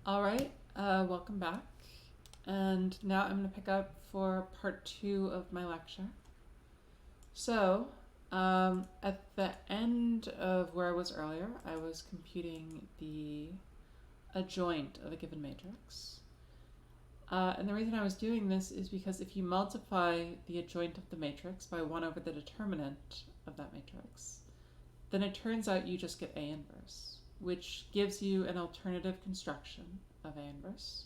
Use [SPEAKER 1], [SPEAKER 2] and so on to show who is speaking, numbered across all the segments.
[SPEAKER 1] All right, welcome back. And now I'm going to pick up for part 2 of my lecture. So, at the end of where I was earlier, I was computing the adjoint of a given matrix. And the reason I was doing this is because if you multiply the adjoint of the matrix by 1 over the determinant of that matrix, then it turns out you just get A inverse, which gives you an alternative construction of A inverse.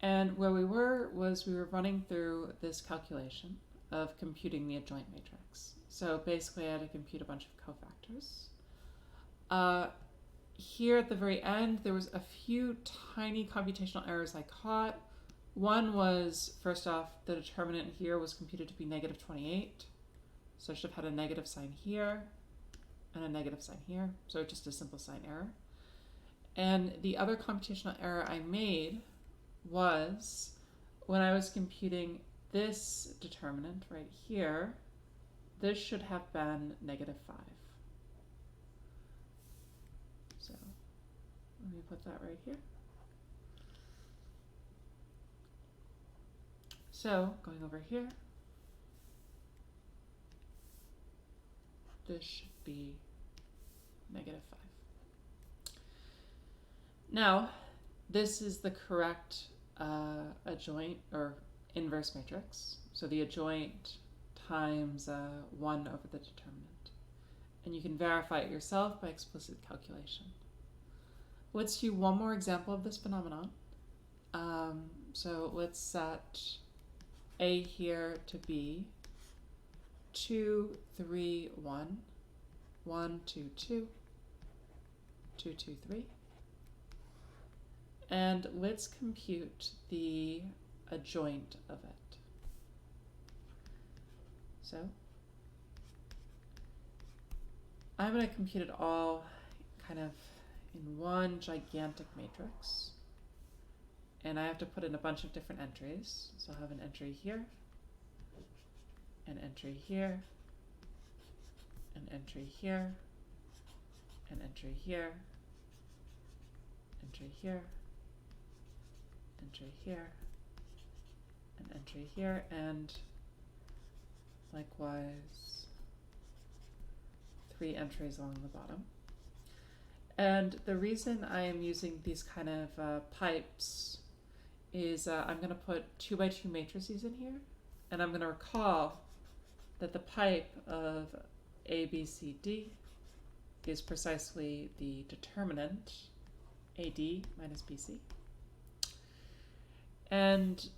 [SPEAKER 1] And where we were was we were running through this calculation of computing the adjoint matrix. So basically I had to compute a bunch of cofactors. Here at the very end, there was a few tiny computational errors I caught. One was, first off, the determinant here was computed to be negative 28. So I should have had a negative sign here and a negative sign here. So just a simple sign error. And the other computational error I made was when I was computing this determinant right here, this should have been negative 5. So let me put that right here. So going over here, this should be negative 5. Now, this is the correct adjoint or inverse matrix. So the adjoint times 1 over the determinant. And you can verify it yourself by explicit calculation. Let's do one more example of this phenomenon. So let's set A here to be 2, 3, 1, 1, 2, 2, 2, 2, 3. And let's compute the adjoint of it. So I'm going to compute it all kind of in one gigantic matrix. And I have to put in a bunch of different entries. So I'll have an entry here, an entry here, an entry here, an entry here, entry here, entry here, an entry here, and likewise 3 entries along the bottom. And the reason I am using these kind of pipes is I'm going to put 2 by 2 matrices in here, and I'm going to recall that the pipe of A, B, C, D is precisely the determinant AD minus BC. And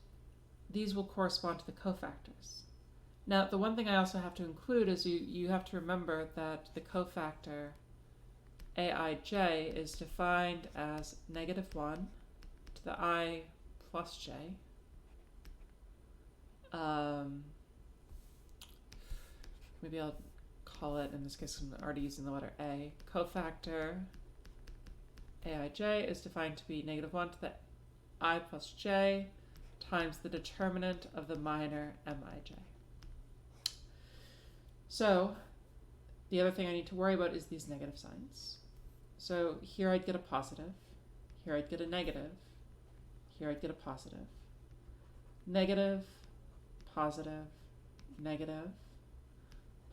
[SPEAKER 1] these will correspond to the cofactors. Now, the one thing I also have to include is you have to remember that the cofactor aij is defined as negative 1 to the I plus j. Maybe I'll call it, in this case I'm already using the letter A, cofactor aij is defined to be negative 1 to the I plus j times the determinant of the minor mij. So the other thing I need to worry about is these negative signs. So here I'd get a positive, here I'd get a negative, here I'd get a positive, negative, positive, negative,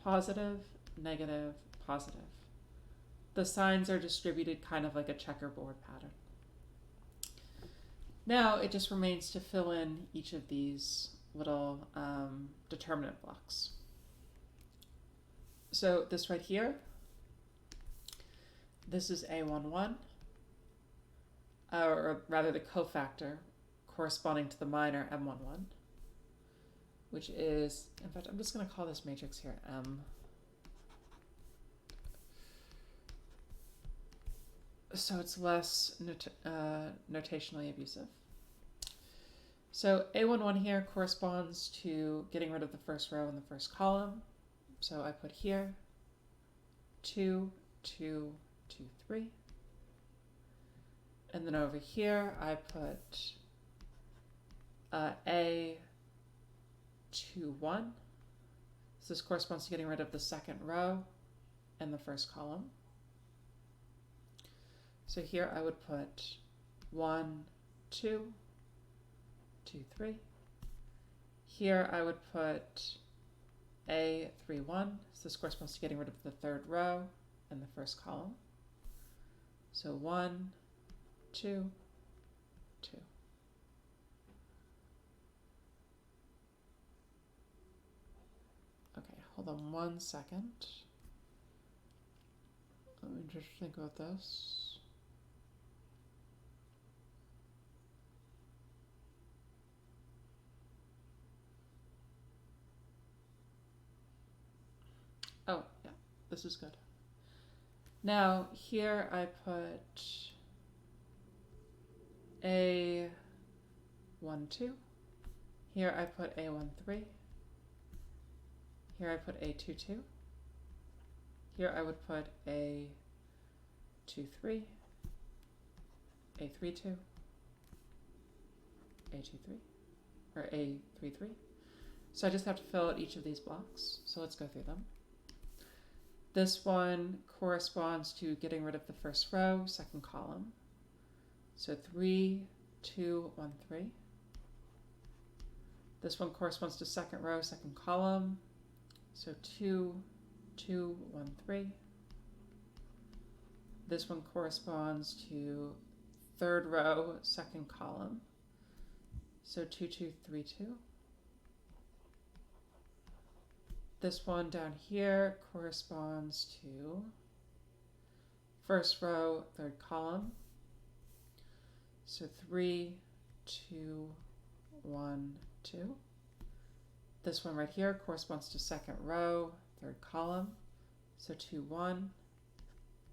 [SPEAKER 1] positive, negative, positive. The signs are distributed kind of like a checkerboard pattern. Now it just remains to fill in each of these little determinant blocks. So this right here, this is A11, or rather the cofactor corresponding to the minor M11, which is, in fact, I'm just going to call this matrix here M. So it's less notationally abusive. So A11 here corresponds to getting rid of the first row and the first column. So I put here 2, 2, 2, 3. And then over here I put A 2, 1. So this corresponds to getting rid of the second row and the first column. So here I would put 1, 2, 2, 3. Here I would put A, 3, 1. So this corresponds to getting rid of the third row and the first column. So 1, 2, 2. Okay, hold on 1 second. Let me just think about this. Oh, yeah, this is good. Now, here I put A, 1, 2. Here I put A, 1, 3. Here I put A, 2, 2. Here I would put A, 2, 3. A, 3, 2. A, 2, 3. Or A, 3, 3. So I just have to fill out each of these blocks. So let's go through them. This one corresponds to getting rid of the first row, second column. So 3, 2, 1, 3. This one corresponds to second row, second column. So 2, 2, 1, 3. This one corresponds to third row, second column. So 2, 2, 3, 2. This one down here corresponds to first row, third column. So 3, 2, 1, 2. This one right here corresponds to second row, third column. So 2, 1,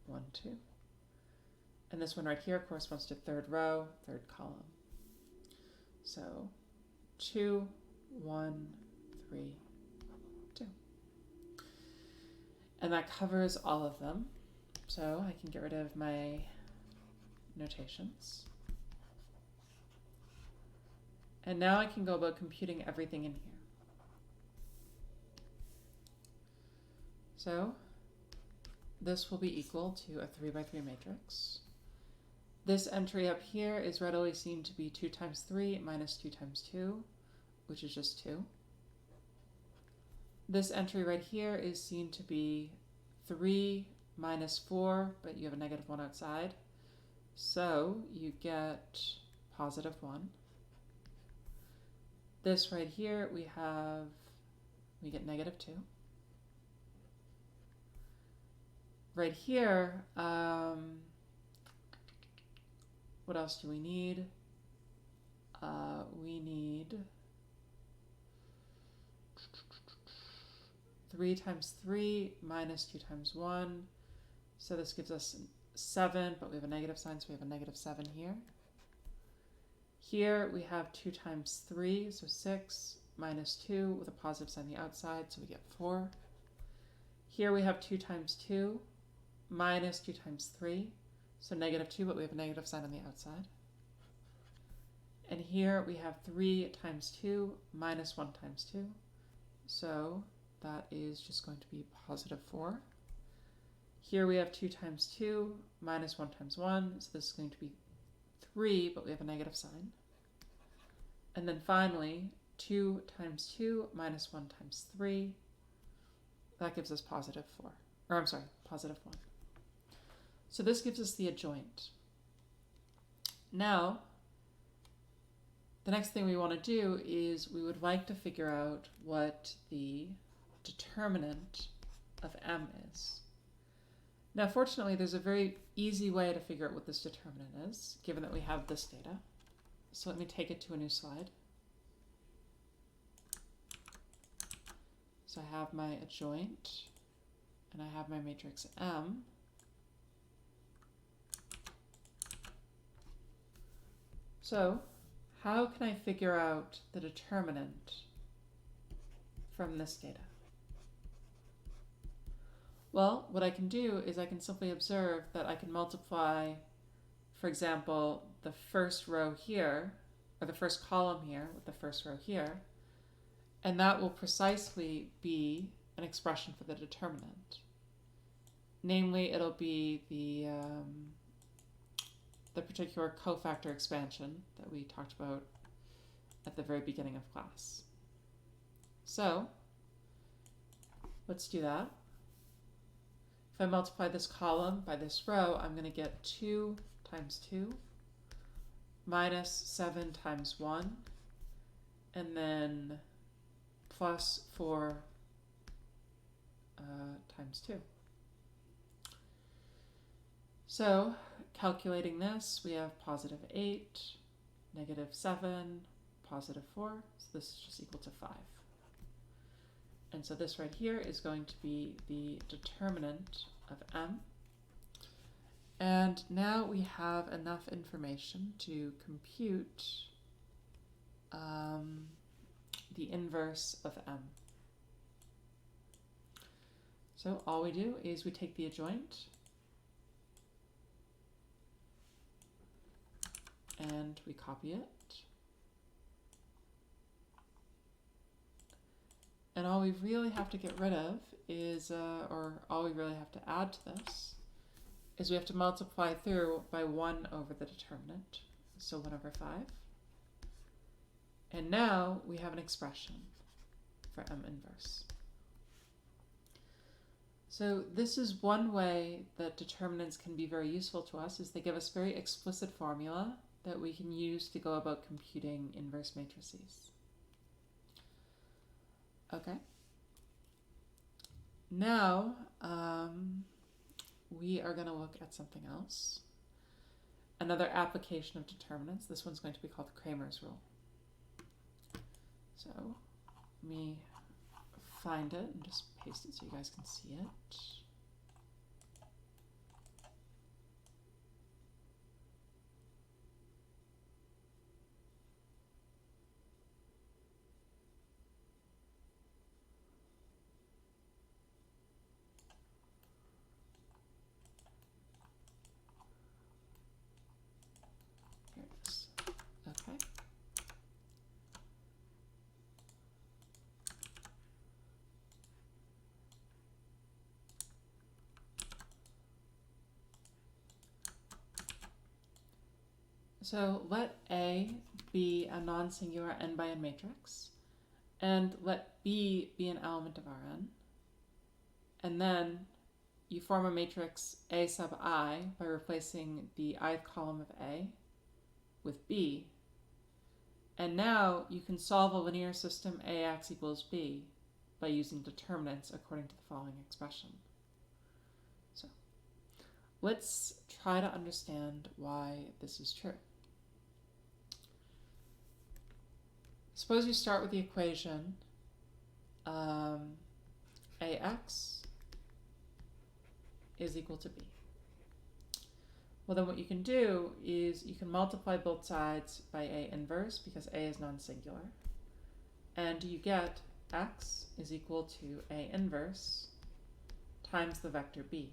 [SPEAKER 1] 1, 2. And this one right here corresponds to third row, third column. So 2, 1, 3, 2. And that covers all of them. So I can get rid of my notations. And now I can go about computing everything in here. So this will be equal to a 3 by 3 matrix. This entry up here is readily seen to be 2 times 3 minus 2 times 2, which is just 2. This entry right here is seen to be 3 minus 4, but you have a negative 1 outside. So you get positive 1. This right here, we get negative 2. Right here, what else do we need? We need 3 times 3 minus 2 times 1. So this gives us 7, but we have a negative sign, so we have a negative 7 here. Here we have 2 times 3, so 6 minus 2 with a positive sign on the outside, so we get 4. Here we have 2 times 2 minus 2 times 3, so negative 2, but we have a negative sign on the outside. And here we have 3 times 2 minus 1 times 2, so that is just going to be positive 4. Here we have 2 times 2 minus 1 times 1, so this is going to be 3, but we have a negative sign. And then finally, 2 times 2 minus 1 times 3, that gives us positive 4. Or I'm sorry, positive 1. So this gives us the adjoint. Now, the next thing we want to do is we would like to figure out what the determinant of M is. Now, fortunately, there's a very easy way to figure out what this determinant is, given that we have this data. So let me take it to a new slide. So I have my adjoint, and I have my matrix M. So how can I figure out the determinant from this data? Well, what I can do is I can simply observe that I can multiply, for example, the first row here, or the first column here with the first row here, and that will precisely be an expression for the determinant. Namely, it'll be the the particular cofactor expansion that we talked about at the very beginning of class. So let's do that. If I multiply this column by this row, I'm going to get 2 times 2 minus 7 times 1, and then plus 4 times 2. So calculating this, we have positive 8, negative 7, positive 4, so this is just equal to 5. And so this right here is going to be the determinant of m. And now we have enough information to compute the inverse of m. So all we do is we take the adjoint and we copy it. And all we really have to get rid of is, or all we really have to add to this, is we have to multiply through by 1 over the determinant, so 1 over 5. And now we have an expression for m inverse. So this is one way that determinants can be very useful to us, is they give us very explicit formula that we can use to go about computing inverse matrices. Okay. Now we are going to look at something else. Another application of determinants. This one's going to be called Cramer's rule. So let me find it and just paste it so you guys can see it. Here it is. Okay. So let A be a non-singular n by n matrix, and let B be an element of Rn. And then you form a matrix A sub I by replacing the ith column of A with B. And now you can solve a linear system AX equals B by using determinants according to the following expression. So let's try to understand why this is true. Suppose you start with the equation AX is equal to B. Well, then what you can do is you can multiply both sides by A inverse because A is non-singular, and you get X is equal to A inverse times the vector B.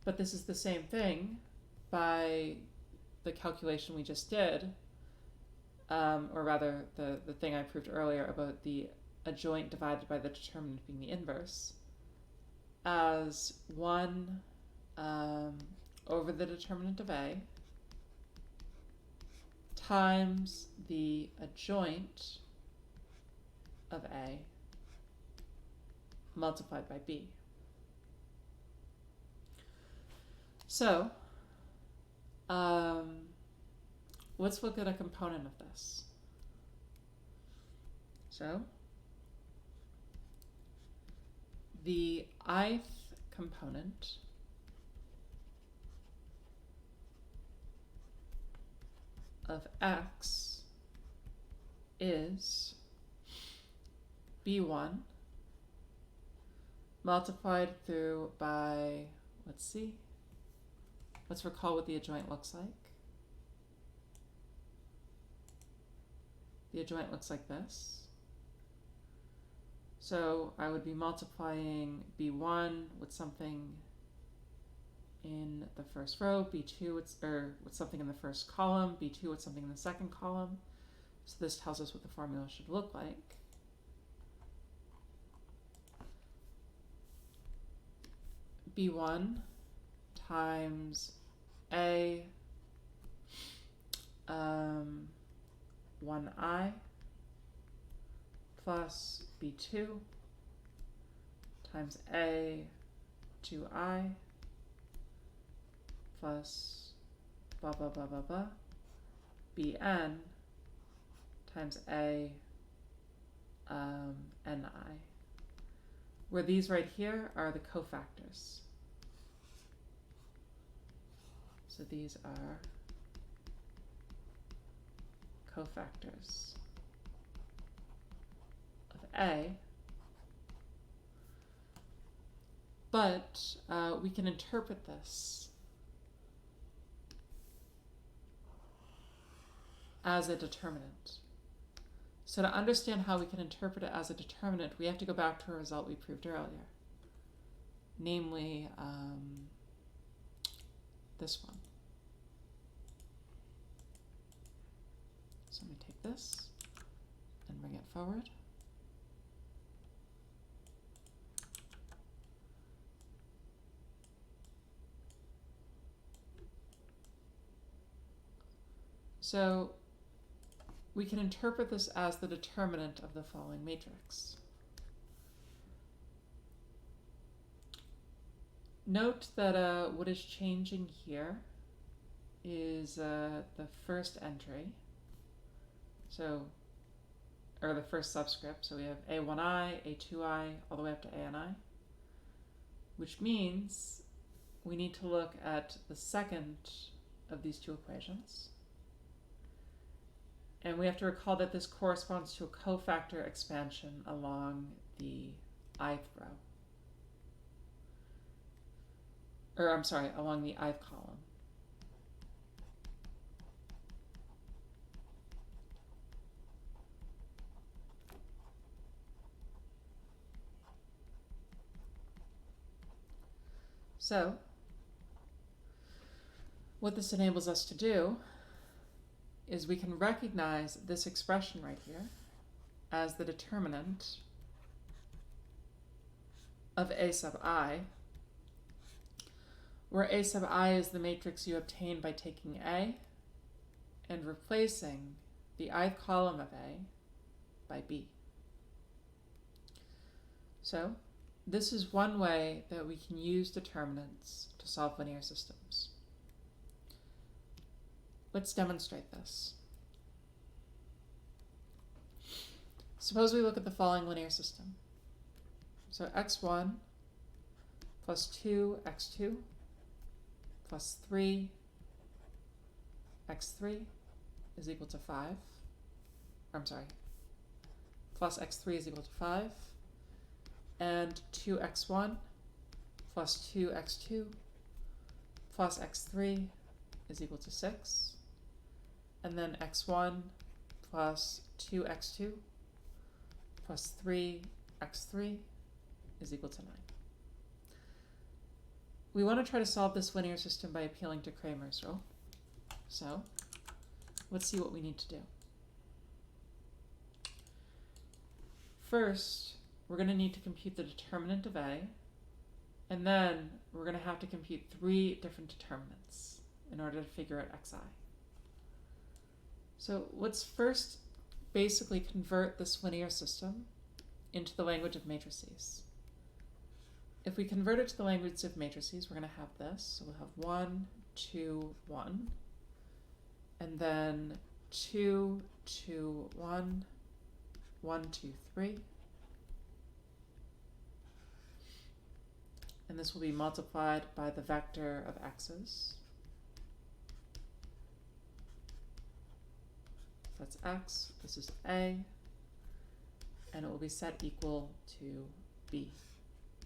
[SPEAKER 1] But this is the same thing by the calculation we just did, or rather the thing I proved earlier about the adjoint divided by the determinant being the inverse, as 1 over the determinant of A times the adjoint of A multiplied by B. So let's look at a component of this. So the ith component of X is B1 multiplied through by, let's recall what the adjoint looks like. The adjoint looks like this. So I would be multiplying B1 with something in the first row, B2 with something in the first column, B2 with something in the second column. So this tells us what the formula should look like. B1 times A 1i plus b2 times a 2i plus blah blah blah blah blah bn times a ni, where these right here are the cofactors. So these are cofactors of A, but we can interpret this as a determinant. So to understand how we can interpret it as a determinant, we have to go back to a result we proved earlier, namely this one. So I'm going to take this and bring it forward. So we can interpret this as the determinant of the following matrix. Note that what is changing here is the first entry, or the first subscript. So we have A1i, A2i, all the way up to ANI, which means we need to look at the second of these two equations. And we have to recall that this corresponds to a cofactor expansion along the ith row. Or I'm sorry, along the ith column. So, what this enables us to do is we can recognize this expression right here as the determinant of A sub I, where A sub I is the matrix you obtain by taking A and replacing the ith column of A by B. So this is one way that we can use determinants to solve linear systems. Let's demonstrate this. Suppose we look at the following linear system. So x1 plus 2x2 plus 3x3 is equal to 5. Plus x3 is equal to 5. And 2x1 plus 2x2 plus x3 is equal to 6. And then x1 plus 2x2 plus 3x3 is equal to 9. We want to try to solve this linear system by appealing to Cramer's rule. So let's see what we need to do. First, we're going to need to compute the determinant of A, and then we're going to have to compute 3 different determinants in order to figure out xi. So let's first basically convert this linear system into the language of matrices. If we convert it to the language of matrices, we're going to have this. So we'll have 1, 2, 1, and then 2, 2, 1, 1, 2, 3. And this will be multiplied by the vector of x's. That's x, this is A, and it will be set equal to B,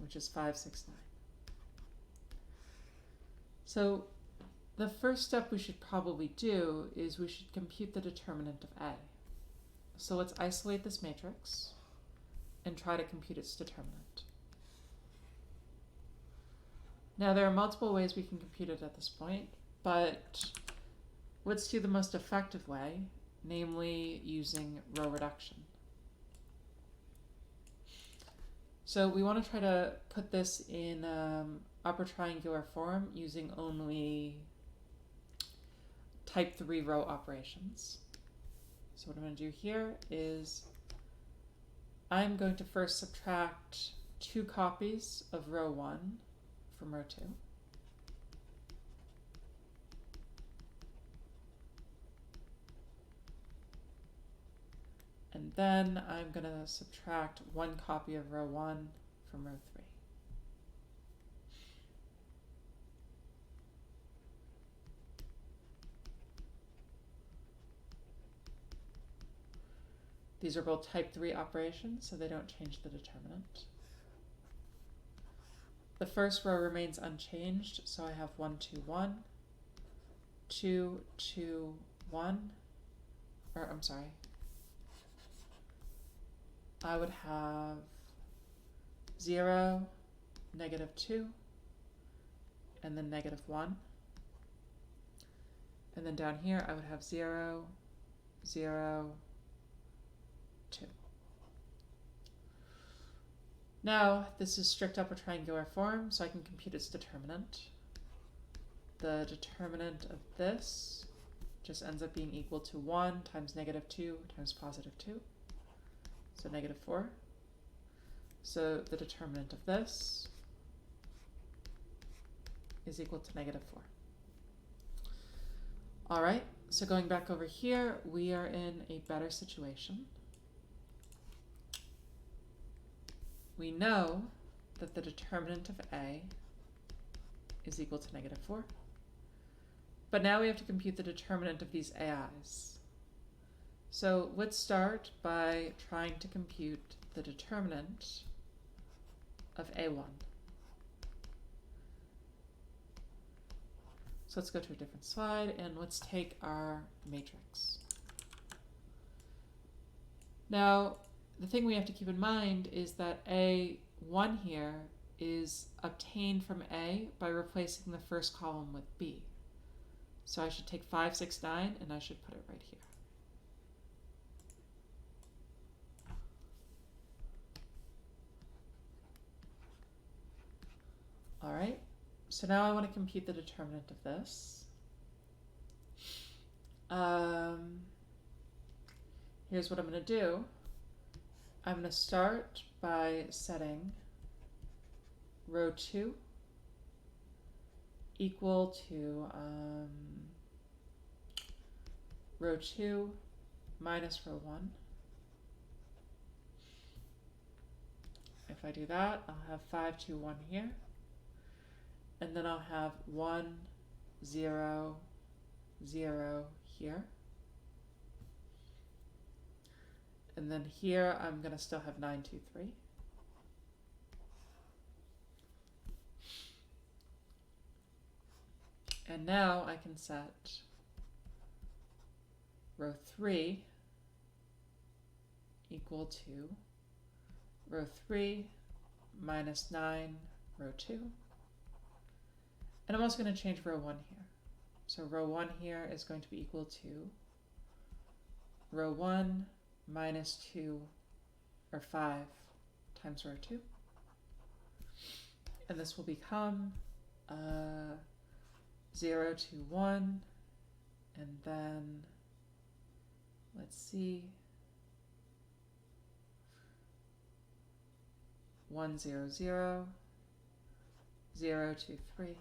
[SPEAKER 1] which is 5, 6, 9. So the first step we should probably do is we should compute the determinant of A. So let's isolate this matrix and try to compute its determinant. Now there are multiple ways we can compute it at this point, but let's do the most effective way, namely using row reduction. So we want to try to put this in upper triangular form using only type 3 row operations. So what I'm going to do here is I'm going to first subtract 2 copies of row 1 from row 2. And then I'm going to subtract 1 copy of row 1 from row 3. These are both type 3 operations, so they don't change the determinant. The first row remains unchanged, so I have 1, 2, 1, 2, 2, 1, or I'm sorry. I would have 0, -2, and then -1. And then down here I would have 0, 0, 2. Now this is strict upper triangular form, so I can compute its determinant. The determinant of this just ends up being equal to 1 times -2 times +2, so -4. So the determinant of this is equal to -4. All right, so going back over here, we are in a better situation. We know that the determinant of A is equal to -4. But now we have to compute the determinant of these AIs. So let's start by trying to compute the determinant of A1. So let's go to a different slide and let's take our matrix. Now, the thing we have to keep in mind is that A1 here is obtained from A by replacing the first column with B. So I should take 5, 6, 9, and I should put it right here. All right, so now I want to compute the determinant of this. Here's what I'm going to do. I'm going to start by setting row 2 equal to row 2 minus row 1. If I do that, I'll have 5, 2, 1 here. And then I'll have 1, 0, 0 here. And then here I'm going to still have 9, 2, 3. And now I can set row 3 equal to row 3 minus 9, row 2. And I'm also going to change row 1 here. So row 1 here is going to be equal to row 1 minus 2, or 5, times row 2. And this will become 0, 2, 1, and then, let's see, 1, 0, 0, 0, 2, 3.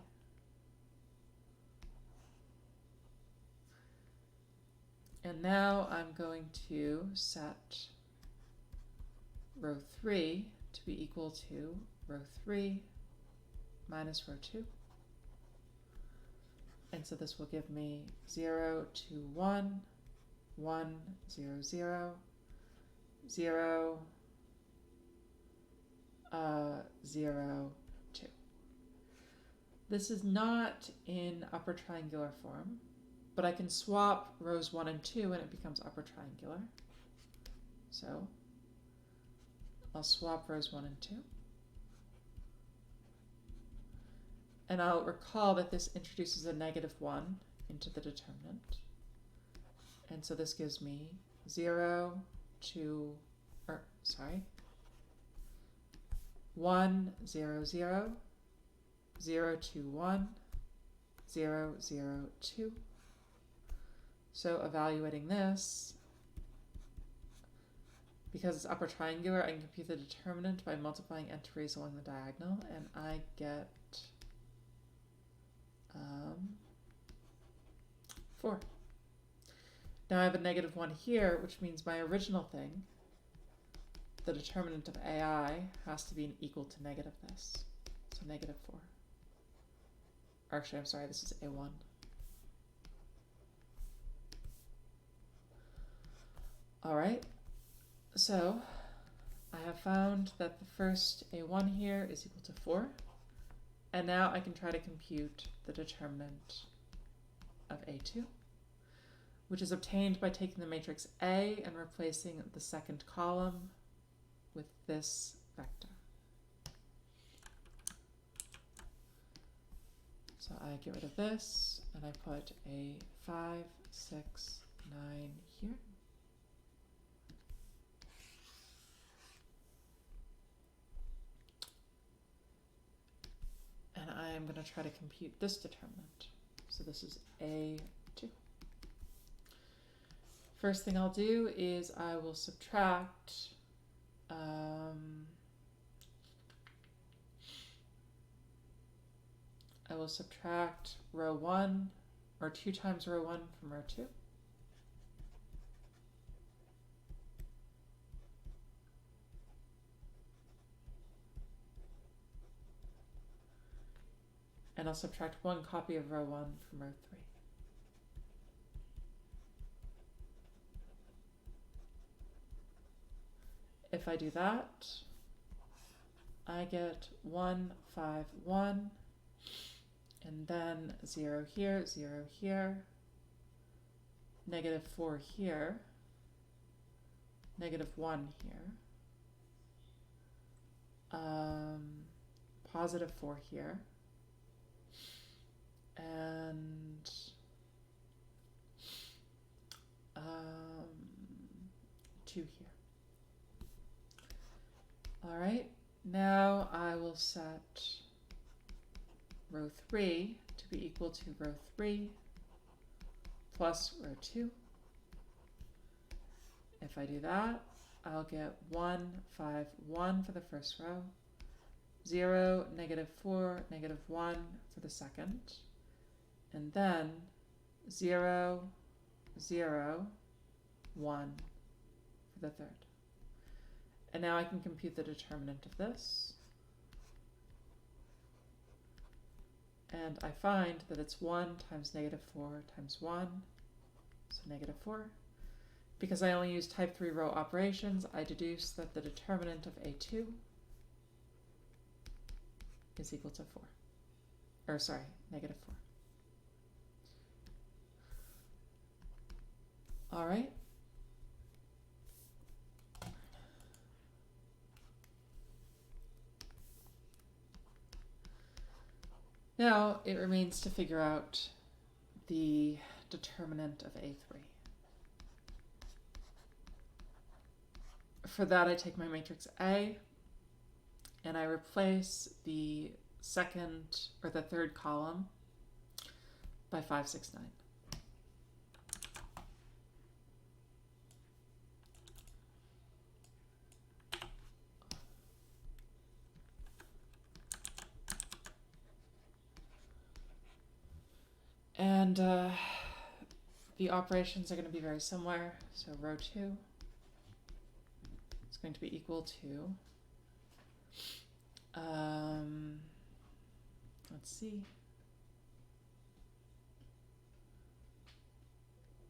[SPEAKER 1] And now I'm going to set row 3 to be equal to row 3 minus row 2. And so this will give me 0, 2, 1, 1, 0, 0, 0, 0, 2. This is not in upper triangular form, but I can swap rows 1 and 2 and it becomes upper triangular. So I'll swap rows 1 and 2. And I'll recall that this introduces a -1 into the determinant. And so this gives me 0, 2, 1, 0, 0, 0, 2, 1, 0, 0, 2. So evaluating this, because it's upper triangular, I can compute the determinant by multiplying entries along the diagonal, and I get 4. Now I have a -1 here, which means my original thing, the determinant of AI, has to be equal to negative this. So -4. Actually, I'm sorry, this is A1. All right, so I have found that the first A1 here is equal to 4. And now I can try to compute the determinant of A2, which is obtained by taking the matrix A and replacing the second column with this vector. So I get rid of this, and I put a 5, 6, 9 here. And I am going to try to compute this determinant. So this is A2. First thing I'll do is I will subtract row 1, or 2 times row 1 from row 2. And I'll subtract 1 copy of row 1 from row 3. If I do that, I get 1, 5, 1, and then 0 here, 0 here, -4 here, -1 here, +4 here, and 2 here. All right, now I will set row 3 to be equal to row 3 plus row 2. If I do that, I'll get 1, 5, 1 for the first row, 0, -4, -1 for the second, and then 0, 0, 1 for the third. And now I can compute the determinant of this. And I find that it's 1 times -4 times 1, so -4. Because I only use type 3 row operations, I deduce that the determinant of A2 is equal to 4. Or sorry, -4. All right. Now it remains to figure out the determinant of A3. For that, I take my matrix A and I replace the second or the third column by 5, 6, 9. And the operations are going to be very similar. So row 2 is going to be equal to, let's see,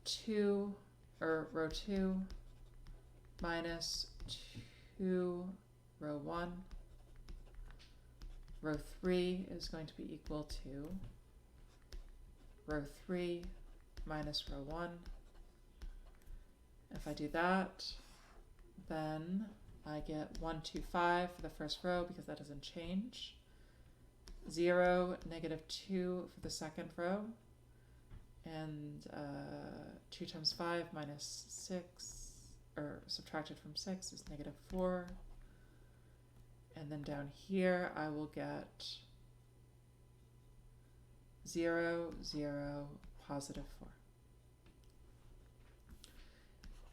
[SPEAKER 1] 2, or row 2 minus 2 row 1. Row 3 is going to be equal to row 3 minus row 1. If I do that, then I get 1, 2, 5 for the first row because that doesn't change. 0, -2 for the second row. And 2 times 5 minus 6, or subtracted from 6, is -4. And then down here I will get 0, 0, +4.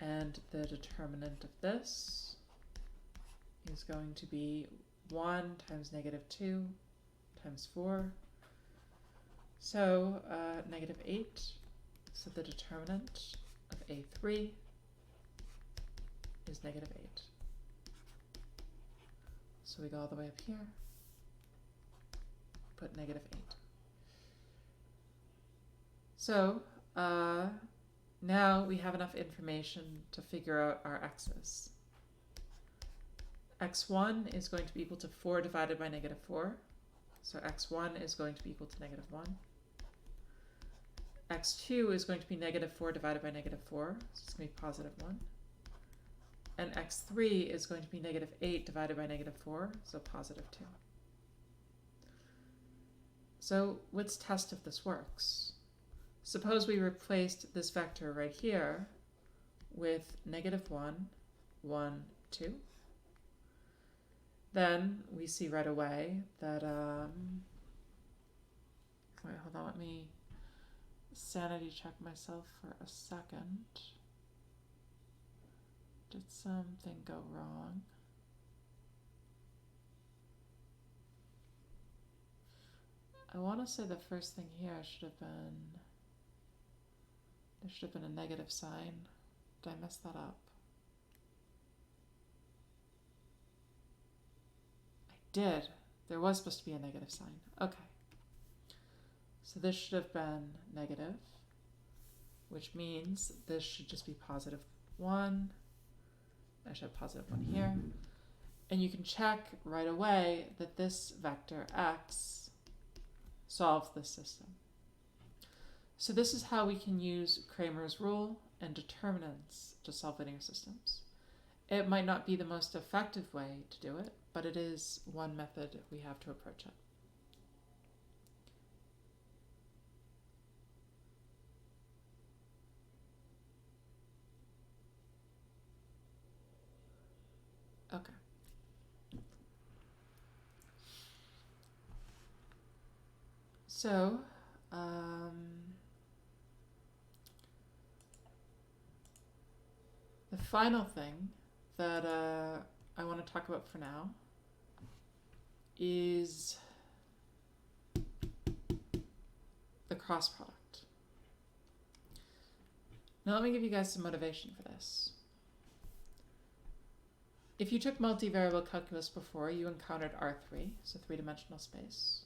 [SPEAKER 1] and the determinant of this is going to be 1 times -2 times 4. So -8. So the determinant of A3 is -8. So we go all the way up here, put -8. So now we have enough information to figure out our x's. x1 is going to be equal to 4 divided by -4. So x1 is going to be equal to -1. x2 is going to be -4 divided by -4, so it's going to be +1. And x3 is going to be -8 divided by -4, so +2. So let's test if this works. Suppose we replaced this vector right here with -1, 1, 2. Then we see right away that, wait, hold on, let me sanity check myself for a second. Did something go wrong? I want to say the first thing here should have been, there should have been a negative sign. Did I mess that up? I did. There was supposed to be a negative sign. Okay. So this should have been negative, which means this should just be +1. I should have +1 here. And you can check right away that this vector x solves this system. So this is how we can use Cramer's rule and determinants to solve linear systems. It might not be the most effective way to do it, but it is one method we have to approach it. Okay. So, the final thing that I want to talk about for now is the cross product. Now let me give you guys some motivation for this. If you took multivariable calculus before, you encountered R3, so three-dimensional space.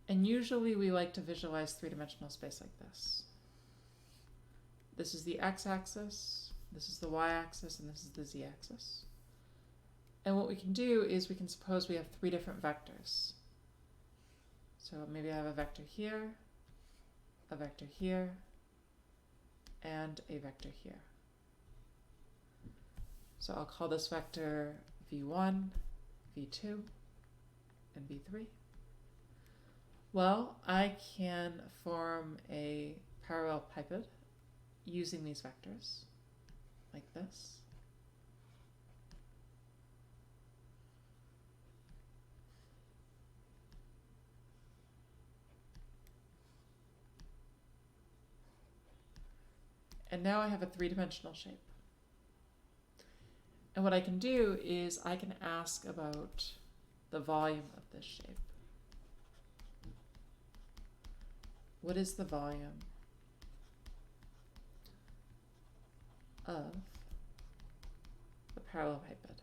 [SPEAKER 1] And usually we like to visualize three-dimensional space like this. This is the x-axis, this is the y-axis, and this is the z-axis. And what we can do is we can suppose we have 3 different vectors. So maybe I have a vector here, a vector here, and a vector here. So I'll call this vector v1, v2, and v3. Well, I can form a parallelepiped using these vectors, like this. And now I have a 3-dimensional shape. And what I can do is I can ask about the volume of this shape. What is the volume of the parallelepiped?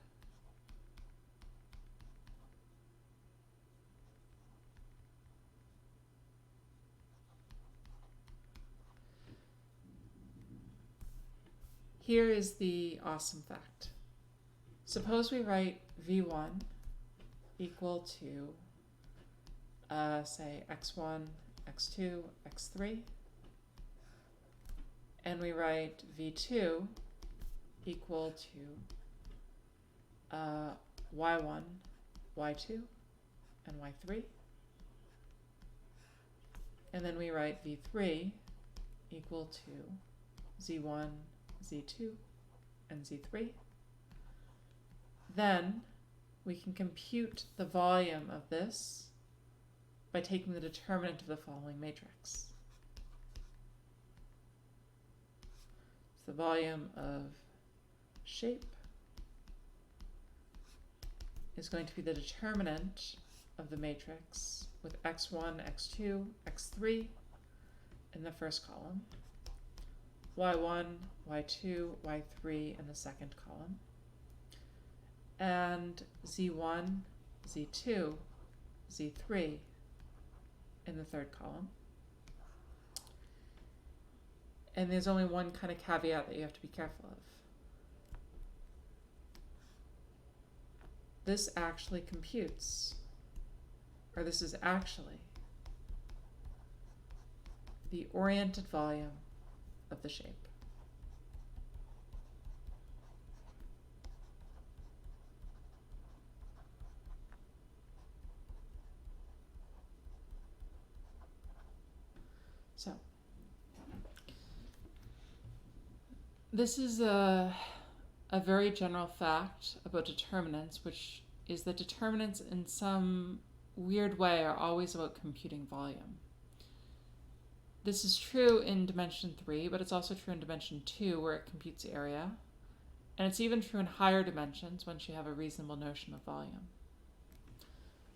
[SPEAKER 1] Here is the awesome fact. Suppose we write v1 equal to, say, x1, x2, x3, and we write v2 equal to y1, y2, and y3, and then we write v3 equal to z1, z2, and z3. Then we can compute the volume of this by taking the determinant of the following matrix. So the volume of shape is going to be the determinant of the matrix with x1, x2, x3 in the first column, y1, y2, y3 in the second column, and z1, z2, z3 in the third column. And there's only one kind of caveat that you have to be careful of. This actually computes, or this is actually the oriented volume of the shape. So, this is a very general fact about determinants, which is that determinants in some weird way are always about computing volume. This is true in dimension 3, but it's also true in dimension 2, where it computes area. And it's even true in higher dimensions once you have a reasonable notion of volume.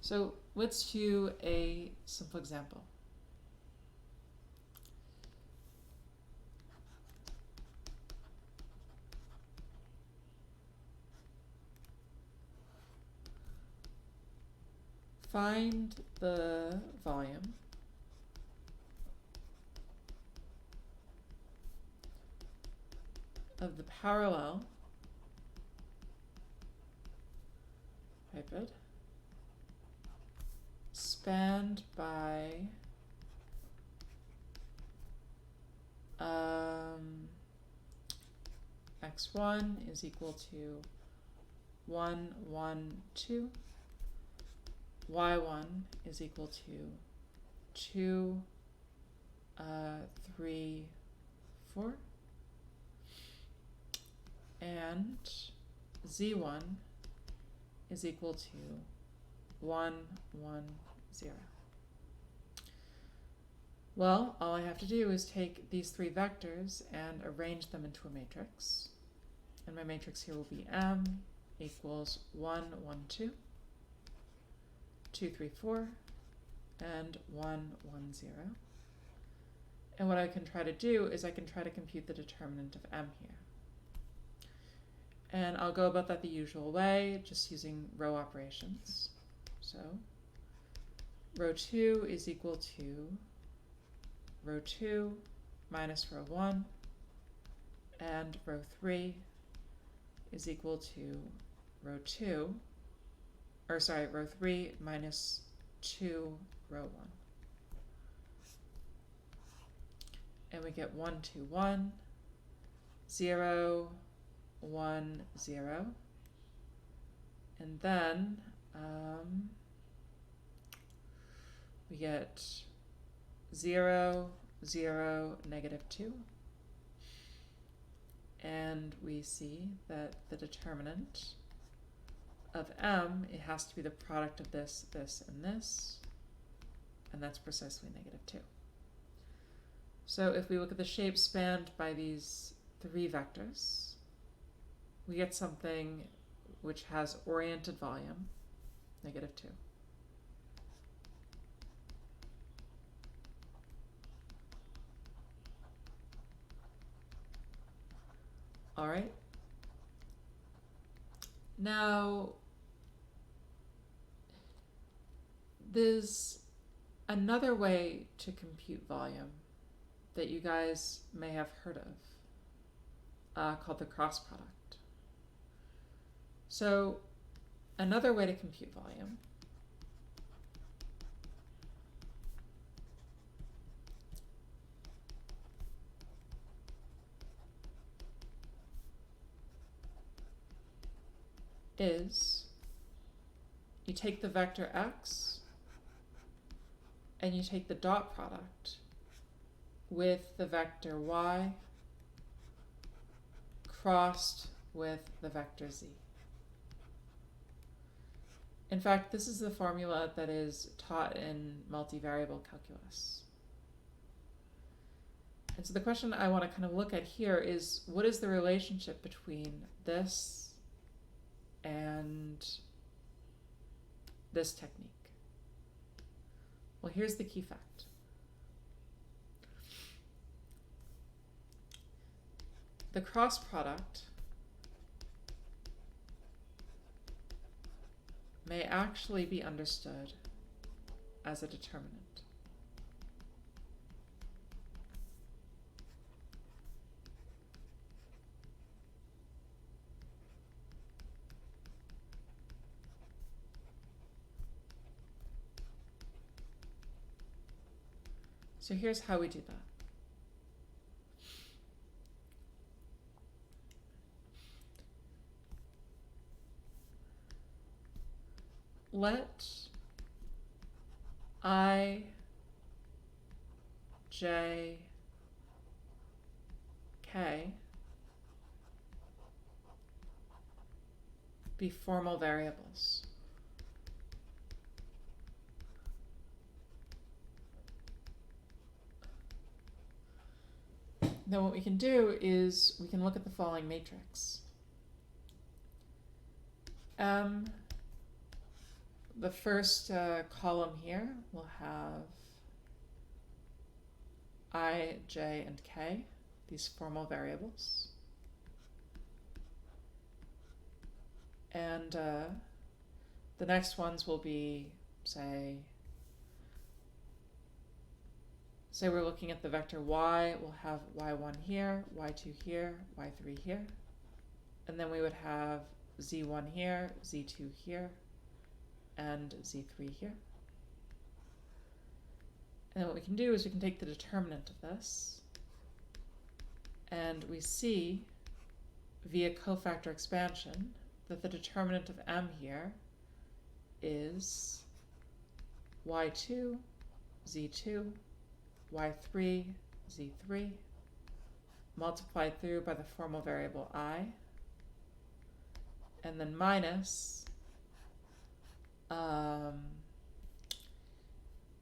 [SPEAKER 1] So let's do a simple example. Find the volume of the parallel hypod spanned by x1 is equal to 1, 1, 2. y1 is equal to 2, 3, 4. And z1 is equal to 1, 1, 0. Well, all I have to do is take these three vectors and arrange them into a matrix. And my matrix here will be M equals 1, 1, 2, 2, 3, 4, and 1, 1, 0. And what I can try to do is I can try to compute the determinant of M here. And I'll go about that the usual way, just using row operations. So row 2 is equal to row 2 minus row 1, and row 3 is equal to row 2, or sorry, row 3 minus 2 row 1. And we get 1, 2, 1, 0, 1, 0. And then we get 0, 0, negative 2. And we see that the determinant of M, it has to be the product of this, this, and this. And that's precisely negative 2. So if we look at the shape spanned by these three vectors, we get something which has oriented volume, negative 2. All right. Now, there's another way to compute volume that you guys may have heard of, called the cross product. So, another way to compute volume is you take the vector x and you take the dot product with the vector y crossed with the vector z. In fact, this is the formula that is taught in multivariable calculus. And so the question I want to kind of look at here is, what is the relationship between this and this technique? Well, here's the key fact. The cross product may actually be understood as a determinant. So here's how we do that. Let I, J, K be formal variables. Then what we can do is we can look at the following matrix. The first column here will have I, J, and K, these formal variables. And the next ones will be, say we're looking at the vector y, we'll have y1 here, y2 here, y3 here. And then we would have z1 here, z2 here, and z3 here. And then what we can do is we can take the determinant of this, and we see via cofactor expansion that the determinant of M here is y2, z2, y3, z3, multiplied through by the formal variable I, and then minus, now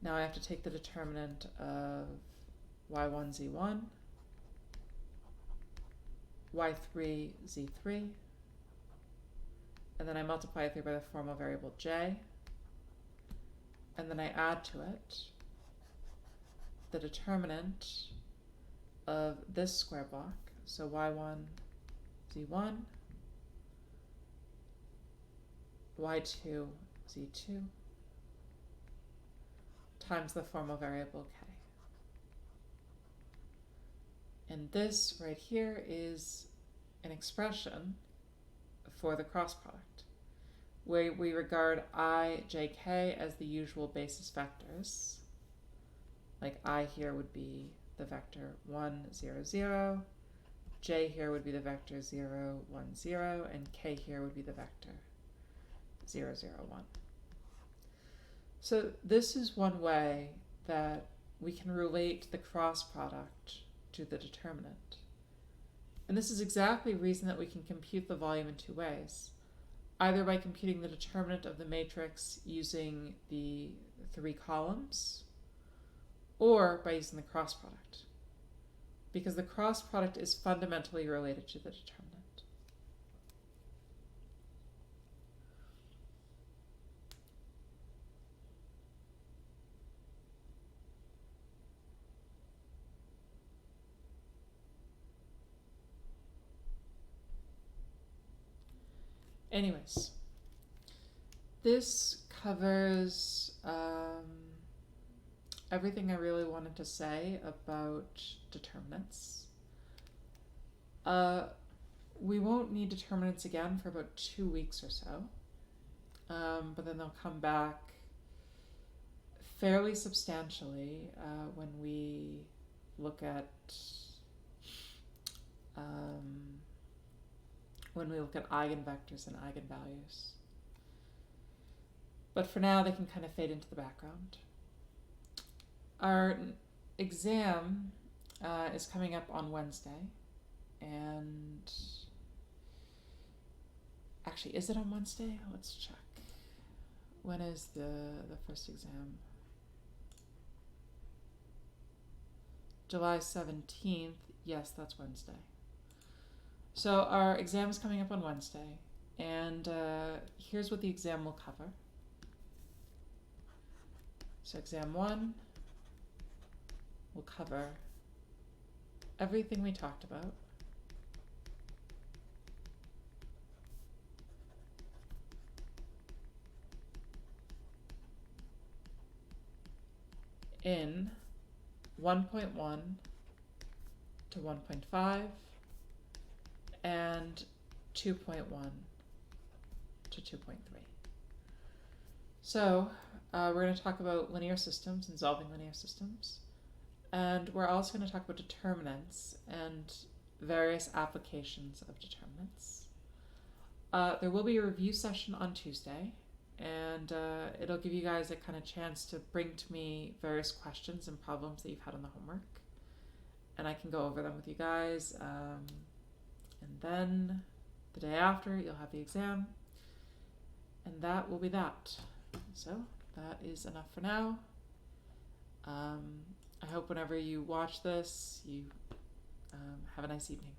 [SPEAKER 1] I have to take the determinant of y1, z1, y3, z3, and then I multiply it through by the formal variable j, and then I add to it the determinant of this square block, so y1, z1, y2, z2, times the formal variable k. And this right here is an expression for the cross product, where we regard I, j, k as the usual basis vectors. Like I here would be the vector 1, 0, 0, j here would be the vector 0, 1, 0, and k here would be the vector 0, 0, 1. So this is one way that we can relate the cross product to the determinant. And this is exactly the reason that we can compute the volume in two ways. Either by computing the determinant of the matrix using the 3 columns, or by using the cross product, because the cross product is fundamentally related to the determinant. Anyways, this covers everything I really wanted to say about determinants. We won't need determinants again for about 2 weeks or so, but then they'll come back fairly substantially when we look at eigenvectors and eigenvalues. But for now, they can kind of fade into the background. Our exam is coming up on Wednesday, and actually, is it on Wednesday? Let's check. When is the first exam? July 17th. Yes, that's Wednesday. So our exam is coming up on Wednesday, and here's what the exam will cover. So exam 1 will cover everything we talked about. In 1.1 to 1.5 and 2.1 to 2.3. So we're going to talk about linear systems and solving linear systems. And we're also going to talk about determinants and various applications of determinants. There will be a review session on Tuesday, and it'll give you guys a kind of chance to bring to me various questions and problems that you've had on the homework. And I can go over them with you guys. And then the day after, you'll have the exam. And that will be that. So that is enough for now. I hope whenever you watch this, you have a nice evening.